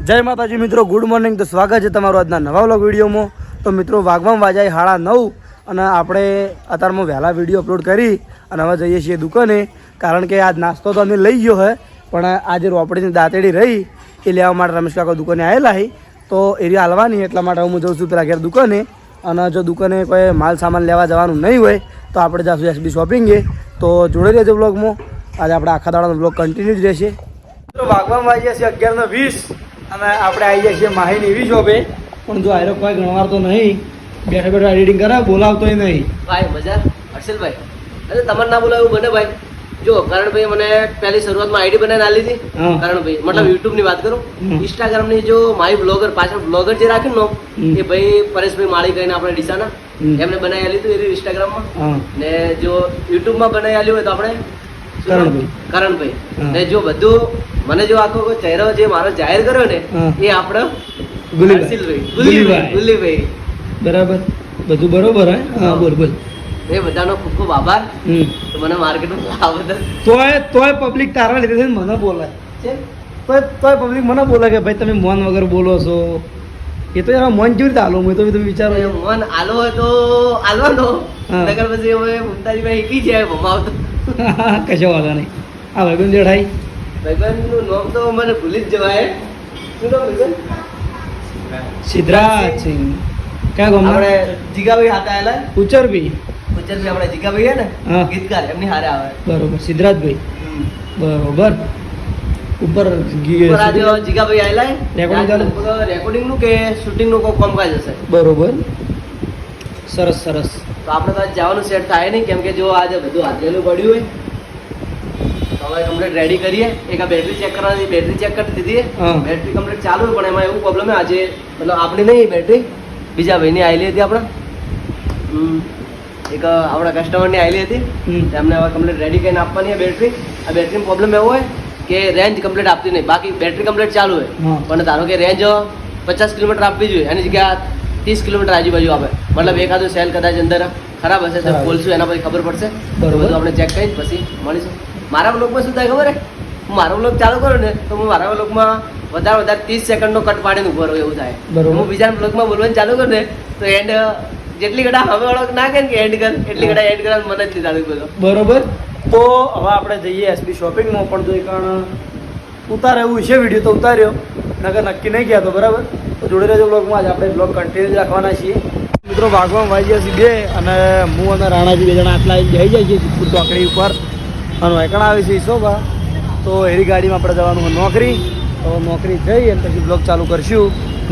જય માતાજી મિત્રો, ગુડ મોર્નિંગ. તો સ્વાગત છે તમારું આજના નવા વ્લોગ વિડીયોમાં. તો મિત્રો વાગવામાં વાજાય 9:30 અને આપણે અત્યારમાં વહેલા વિડીયો અપલોડ કરી અને હવે જઈએ છીએ દુકાને, કારણ કે આજ નાસ્તો તો અમે લઈ ગયો હે, પણ આજે રોપડીની દાંતેડી રહી એ લેવા માટે રમેશ કાકા દુકાને આવેલા હી. તો એરિયા હાલવાની એટલા માટે હું જઉં છું પેલા ઘેર દુકાને. અને જો દુકાને કોઈ માલ સામાન લેવા જવાનું નહીં હોય તો આપણે જઈશું એસબી શોપિંગે. તો જોડે રહેજો બ્લોગમાં. આજે આપણે આખા દાડાનો બ્લોગ કન્ટિન્યુ જ રહેશે. તો વાગવામાં વાગ્યા છે 11:20 અને આપણે આવી જાય છીએ માહીની એવી શોપે. પણ જો આયરો કોઈ ગણવાર તો નહીં, બેઠા બેઠા એડિટિંગ કરે, બોલાવતોય નહીં. ભાઈ મજા હર્ષલભાઈ, અરે તમારે ના બોલાવું બને ભાઈ. જો કરણભાઈ મને પહેલી શરૂઆતમાં આઈડી બનાવીને આલી હતી. કરણભાઈ મતલબ યુટ્યુબ ની વાત કરું, ઇન્સ્ટાગ્રામ ની જો મારી બ્લોગર પાછળ બ્લોગર જે રાખ્યું ને એ ભાઈ પરેશભાઈ માળી કહીને આપણે ડીસાના એમને બનાવી આલી હતું એ ઇન્સ્ટાગ્રામમાં. ને જો યુટ્યુબ માં બનાવી આલ્યું હોય તો આપણે કરણભાઈ. ને જો બધું મને જો આખો ચહેરો જે મારો જાહેર કર્યો ને એ આપણો ગુલીભાઈ. બરાબર, બધું બરોબર હે. હા બોલ બોલ. એ બધાનો ખૂબ ખૂબ આભાર. તો મને માર્કેટમાં લાવ તોય પબ્લિક તારા લીધે મને બોલાય છે. તોય પબ્લિક મને બોલે કે ભાઈ તમે મોન વગર બોલો છો. એ તો યાર મન કેવી રીતે આલો? હું તો તમે વિચારો મન આલો હોય તો આલવાનો, નગર પછી હવે મુમતાજીભાઈ કી જાય ભમાવતો. કશો વાંધો નહીં. આ ભાઈબંધ જેઠાઈ ભાઈબંધનું નામ તો મને ભૂલી જ જવાય. શું નામ ભાઈબંધ? સિદ્ધરાજ સિંહ. ક્યાં ગામ? આપણે જીગાભાઈ હાથે આવેલા ઉચરભી. ઉચરભી આપણે જીગાભાઈ હે ને ગીતકાર, એમની હારે આવે. બરોબર, સિદ્ધરાજભાઈ. બરોબર. ઉપર આજે જીગાભાઈ આવેલા રેકોર્ડિંગ નું કે શૂટિંગ નું કોઈ કામકાજ હશે. બરોબર, સરસ સરસ. તો આપણે તો જવાનું સેટ થાય નહીં, કેમ કે જો આજે બધું હાથેલું પડ્યું હોય. હવે કમ્પ્લીટ રેડી કરીએ. એક આ બેટરી ચેક કરવાની, બેટરી ચેક કરી દીધી. બેટરી કમ્પ્લીટ ચાલુ, પણ એમાં એવું પ્રોબ્લેમ છે આજે, મતલબ આપણી નહીં બેટરી, બીજા ભાઈની આવેલી હતી આપણે. એક આપણા કસ્ટમરની આવેલી હતી, એમને હવે કમ્પ્લીટ રેડી કરીને આપવાની છે બેટરી. આ બેટરીનો પ્રોબ્લેમ એવો હોય કે રેન્જ કમ્પ્લીટ આપતી નહીં, બાકી બેટરી કમ્પ્લીટ ચાલુ હોય, પણ ધારો કે રેન્જ 50 કિલોમીટર આપવી જોઈએ, એની જગ્યા 30 કિલોમીટર આજુબાજુ આપે. મતલબ એકાદું સેલ કદાચ અંદર ખરાબ હશે તો ખોલશું, એના પછી ખબર પડશે. બધું આપણે ચેક કરી પછી મળીશું. મારા બ્લોગમાં શું થાય ખબર હે? હું મારો બ્લોગ ચાલુ કરું ને તો હું મારા બ્લોગમાં વધારે 30 સેકન્ડનો કટ પાડીને ઉભો રહું એવું થાય. હું બીજા બ્લોગમાં બોલવાનું ચાલુ કરું ને તો એન્ડ જેટલી ઘડા હવે વાળો ના કે એન્ડ કર એટલી ઘડા એન્ડ કરવા મને જ નહીં ચાલુ કર્યો. બરોબર. તો હવે આપણે જઈએ એસબી શોપિંગમાં. પણ જો કારણ ઉતારે એવું છે, વિડીયો તો ઉતાર્યો, નકર નક્કી નહીં ગયા તો બરાબર. તો જોડે રહેજો બ્લોગમાં. આજે આપણે બ્લોગ કન્ટિન્યુ રાખવાના છીએ. મિત્રો ભાગવામાં વાગ્યા છે 2 અને હું અને રાણાજી 2 જણા આટલા જઈ જાય છીએ સિદ્ધપુર ચોકડી ઉપર. અને વેકણ આવે છે ઈસોબા. તો એની ગાડીમાં આપણે જવાનું હોય નોકરી. તો નોકરી જઈ અને પછી બ્લોગ ચાલુ કરશું.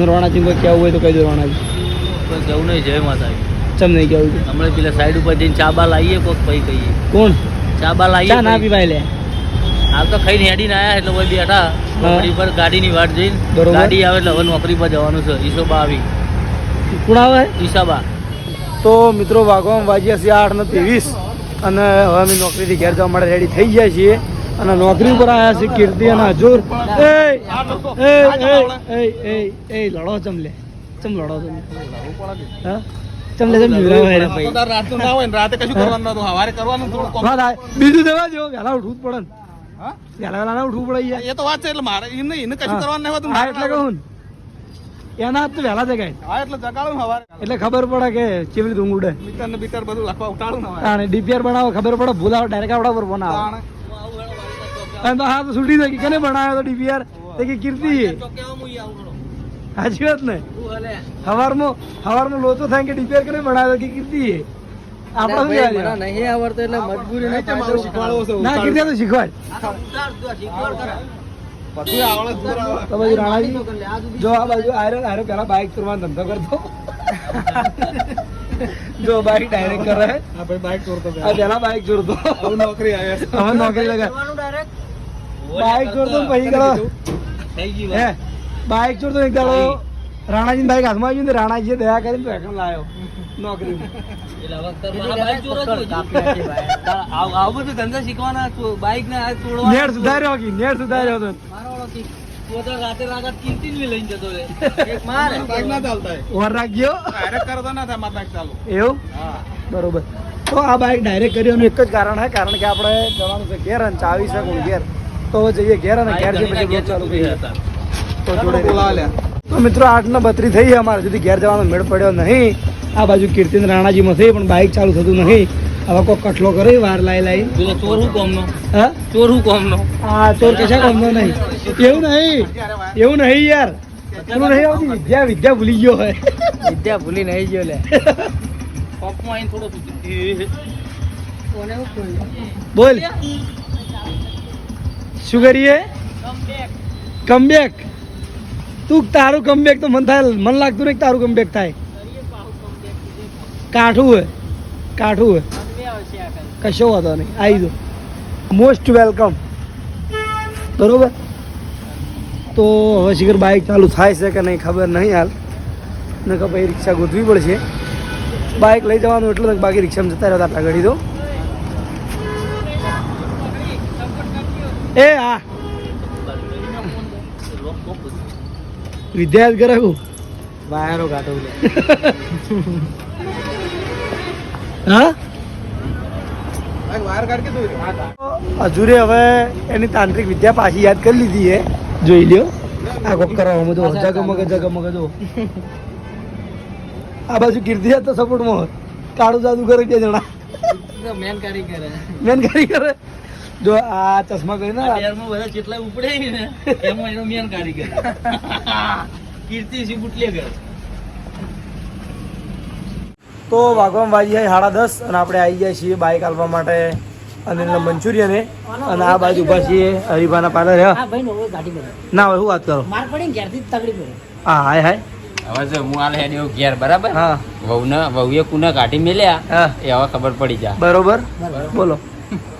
રાણાજી કોઈ કહેવું હોય તો કહી દો. રાણાજી જવું નહીં. જય માતાજી. ચમ નહીં કહેવું? હમણાં પેલા સાઈડ ઉપર જઈને ચા બા લાવીએ, કોક પછી કહીએ. કોણ ચા બા લાવીએ? ચા ના પીવાય લે. હાલ તો ખાઈને હેડીને આવ્યા એટલે કોઈ બેઠા નોકરી પર ગાડીની વાટ જોઈને. ગાડી આવે એટલે હવે નોકરી પર જવાનું છે. ઈસોબા આવી. કોણ આવે? ઈશાબા. તો મિત્રો વાગવામાં વાગ્યા છે 8:23 અને હવે અમે નોકરીથી ઘેર જવા માટે રેડી થઈ ગયા છીએ. અને નોકરી ઉપર આવ્યા છે કીર્તિ અને હજુર. એ લડો ચમલે, ચમ લડો તમે. હા ચમલે ચમ બીજું દેવા જો વહેલા ઉઠવું પડે ને. વહેલા ઉઠવું પડે. એ તો વાત છે. એટલે મારે એને કશું કરવાનું નહીં હોતું. હા એટલે કહું એના હાથ તો વહેલા જગાય. હા એટલે જગાડું હવારે, એટલે ખબર પડે કે કેવી રીતે ઊંઘ ઉડે. મીટર ને બીટર બધું લખવા ઉઠાડું ને અને ડીપીઆર બનાવો ખબર પડે. ભૂલાવો ડાયરેક્ટ આપણા પર ફોન આવે. હા તો છૂટી જાય કેને બનાવ્યો તો ડીપીઆર? કે કીર્તિ. સાચી વાત ને? હવારમાં લોચો થાય કે ડીપીઆર કેને બનાવ્યો કે કીર્તિ? આપણે નહીં આવડતો એટલે મજબૂરી ના કીર્તિ તો શીખવાય. તો પછી રાણાજી જો આ બાજુ આયરો પેલા બાઇક ચોરવાનો ધંધો કરતો. જો બાઇક ડાયરેક્ટ કરે. બાઇક ચોરતો પેલા બાઇક ચોરતો. નોકરી આવ્યા. હવે નોકરી લગા બાઇક ચોરતો પછી કરો હે. બાઇક ચોરતો એક દાડો રાણાજી બાઇક હાથમાં આવ્યું ને રાણાજીએ દયા કરીને તો એકમ લાવ્યો નોકરી. આવું બધું ધંધા શીખવાના. બાઇક ને નેટ સુધાર્યો કે નેટ સુધાર્યો હતો. રાતે રાત કીર્તિ લઈને જતો રે. બાઇક ના ચાલતા ઓર રાખજો. ડાયરેક્ટ કરતો ના થાય બાઇક ચાલુ. એવું? હા બરોબર. તો આ બાઇક ડાયરેક્ટ કર્યું એક જ કારણ છે, કારણ કે આપણે જવાનું છે ઘેર અને ચાવી છે કોણ ઘેર. તો જઈએ ઘેર અને ઘેર જે પછી ચાલુ કરીએ. તો જોડે બોલાવા લ્યા. તો મિત્રો 8:32 થઈ છે અમારે સુધી ઘેર જવાનો મેળ પડ્યો નહીં. આ બાજુ કીર્તિન રાણાજીમાં થઈ પણ બાઇક ચાલુ થતું નહીં. હવે કોઈ કઠલો કરે વાર લાઈ ચોર હું કોમનો હા ચોર હું કોમનો આ ચોર કશા કામનો નહીં. એવું નહીં યાર પેલું નહીં આવતી વિદ્યા ભૂલી ગયો હોય. વિદ્યા ભૂલી નહીં ગયો લે પપમાં આઈને થોડો બોલ શું કરીએ કમબેક તું તારું કમબેક તો મન લાગતું નહીં કે તારું કમબેક થાય. કાઠું હે કશો વાંધો નહીં આવી દો મોસ્ટ વેલકમ બરોબર. તો હવે શીખર બાઇક ચાલુ થાય છે કે નહીં ખબર નહીં હાલ ને કે ભાઈ રિક્ષા ગોતવી પડશે. બાઇક લઈ જવાનું એટલું તક બાકી રિક્ષામાં જતા રહેતા આટલા ઘડી તો એ હા વિદ્યાર્થી કરે વાયરો કાઢો હા વાર કાઢ કે તું હજુરે હવે એની તાંત્રિક વિદ્યા પાછી યાદ કરી લીધી છે. જોઈ લ્યો આ કોક કરવામાં તો જગમગ જો આ બાજુ કીર્તિ તો સપોર્ટમાં કાળું જાદુ કરે કે જણા મેન કારીગર મેન કારીગર જો આ ચશ્મા કરીને બધા જેટલા ઉપડે ને એમાં એનો મેન કારીગર કીર્તિ સી બુટલેગર. તો વાગવામાં વાજી 10:30 અને આપણે આવી જાય છીએ બાઇક આલવા માટે અનિલના મંચુરિયને અને આ બાજુ ઉભા છીએ હરિભાના પાર્લર. હા ભાઈ નો ગાડી પર ના હોય શું વાત કરો માર પડી ને ઘેરથી જ તગડી પડી. હા હાય હવે જો હું આલે હેડ્યો ઘેર બરાબર હા વહુએ કુના કાઢી મેલ્યા હા એ હવે ખબર પડી જા બરોબર બોલો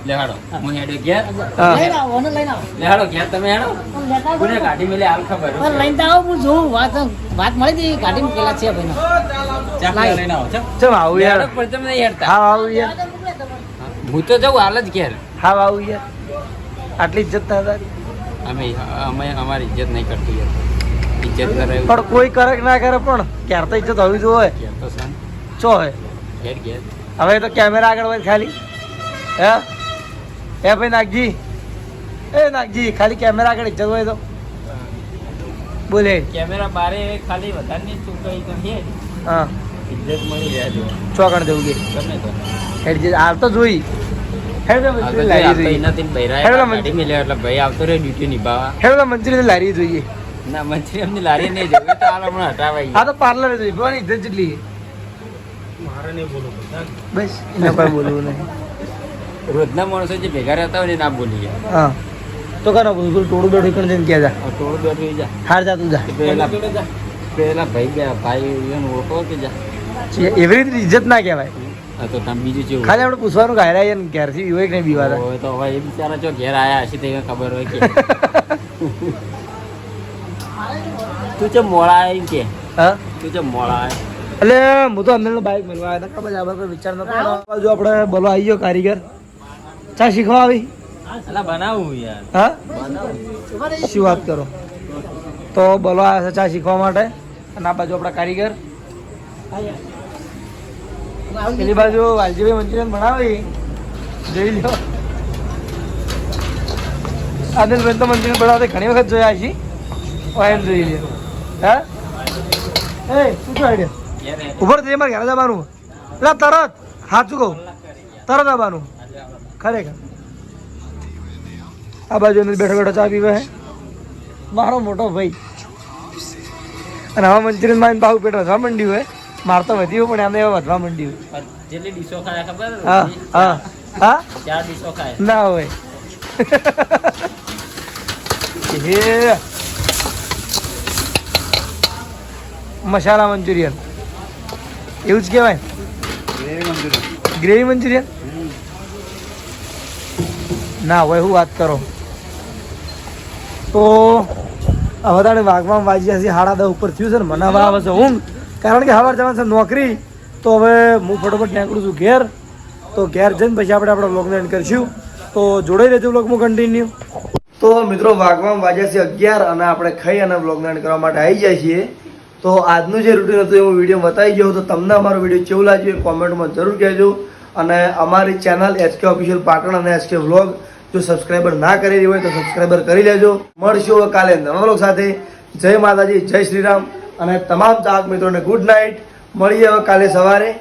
લેહાડો હું હેડ્યો ઘેર હા લઈને આવો ઓને લઈને આવો લેહાડો ઘેર તમે હેડો પણ લેતા આવો. કુને કાઢી મેલ્યા હાલ ખબર પણ લઈને તો આવો હું જોઉં વાત મળી હતી ગાડી પેલા છે ભાઈ ચાકુ લઈને આવો છો ચમ આવું યાર લેહાડો પણ તમે નહીં હેડતા હા આવું યાર હું તો જાઉં હાલ જ ઘેર હા આવું યાર આટલી ઇજ્જત ના તારી અમે અમારી ઇજ્જત નહીં કરતું યાર ઇજ્જત કરે પણ કોઈ કરે કે ના કરે પણ ક્યારે તો ઇજ્જત હોવી જોઈએ ઘેર તો સાન ચો હે ઘેર ઘેર હવે તો કેમેરા આગળ હોય ખાલી હે એ ભાઈ નાગજી ખાલી કેમેરા આગળ ઇજ્જત હોય તો બોલે કેમેરા બારે ખાલી વધારે નહીં તું કઈ તો હે હા ઇજ્જત મળી જાય જો ચોકણ દેવું કે ગમે તો હેડ જે હાલ તો જોઈ હેડ તો મંચુરી લારી જોઈએ હેડો ગાડી મેલ્યા એટલે ભાઈ આવતો રે ડ્યુટી નિભાવવા હેડ તો મંચુરી લારી જોઈએ ના મંત્રી એમની લારી નહીં જવું તો હાલ હમણાં હટાવાઈ હા તો પાર્લર જોઈએ બોની ઇજ્જત જેટલી બસ એને કોઈ બોલવું નહીં રોજના માણસો જે ભેગા રહેતા હોય ને ના બોલી ગયા હા તો કાનો બોલ ટોળું બેઠું કરીને જઈને ક્યાં જા ટોળું બેઠું જા હાર જા તું જા પેલા ભાઈ એને ઓળખો કે જા એવી રીતે ઇજ્જત ના કહેવાય. હા તો તમે બીજું કેવું ખાલી આપણે પૂછવાનું કે હારા યાર ઘેરથી હોય કે નહીં બીવાતા હોય તો હવે એ બિચારા જો ઘેર આયા હશે તો એને ખબર હોય કે તું છે મોડા આવી કે હા તું છે મોડા આવે એટલે હું તો અંદર બાઇક મળવા આવ્યા હતા ખબર છે આપણે કોઈ વિચાર નતો બાજુ આપણે બોલો આવી ગયો કારીગર ચા શીખવા આવી અલા બનાવું યાર હા શું વાત કરો તો બોલો આવ્યા છે ચા શીખવા માટે અને આ બાજુ આપણા કારીગર પેલી બાજુ વાલજીભાઈ મંચુરિયન બનાવી જોઈ લો આદિલભાઈ તો મંચુરિયન બનાવતા ઘણી વખત જોયા છે એમ જોઈ લો હા એ શું છો આઈડિયા ઉપર જઈએ મારે ઘરે જવાનું એટલે તરત સાચું કહું તરત આવવાનું ખરેખર આ બાજુ અંદર બેઠો બેઠો ચા પીવે મારો મોટો ભાઈ અને હવે મંચુરિયન માં ભાવ પેટ વધવા માંડ્યું હોય માર તો વધ્યું પણ એમને વધવા માંડ્યું જેટલી ડીશો ખાય ખબર હા હા હા 4 ડીશો ખાય ના હોય એ મસાલા મંચુરિયન એવું જ કહેવાય ગ્રેવી મંચુરિયન ના હોય હું વાત કરો તો હવે તાણે વાગવામાં વાગ્યા છે 10:30 ઉપર થયું છે ને મને હવે આવે છે ઊંઘ કારણ કે સવાર જવાનું છે નોકરી તો હવે હું ફટોફટ નીકળું છું ઘેર તો ઘેર જઈને પછી આપણે આપણા બ્લોગને એન્ડ કરીશું તો જોડાઈ રહેજો બ્લોગમાં કન્ટિન્યુ તો મિત્રો વાગવામાં વાગ્યા છે 11 અને આપણે ખાઈ અને બ્લોગને એન્ડ કરવા માટે આવી જાય છીએ તો આજનું જે રૂટીન હતું એવું વિડીયો બતાવી ગયો તો તમને અમારો વિડીયો કેવું લાગ્યું એ કોમેન્ટમાં જરૂર કહેજો અને અમારી ચેનલ HK ઓફિશિયલ પાટણ અને HK વ્લોગ જો સબસ્ક્રાઈબર ના કરી હોય તો સબસ્ક્રાઈબર કરી લેજો મળશું કાલે નવા વ્લોગ સાથે જય માતાજી, જય શ્રી રામ અને તમામ ચાહક મિત્રોને ગુડ નાઇટ. મળીએ હવે કાલે સવારે.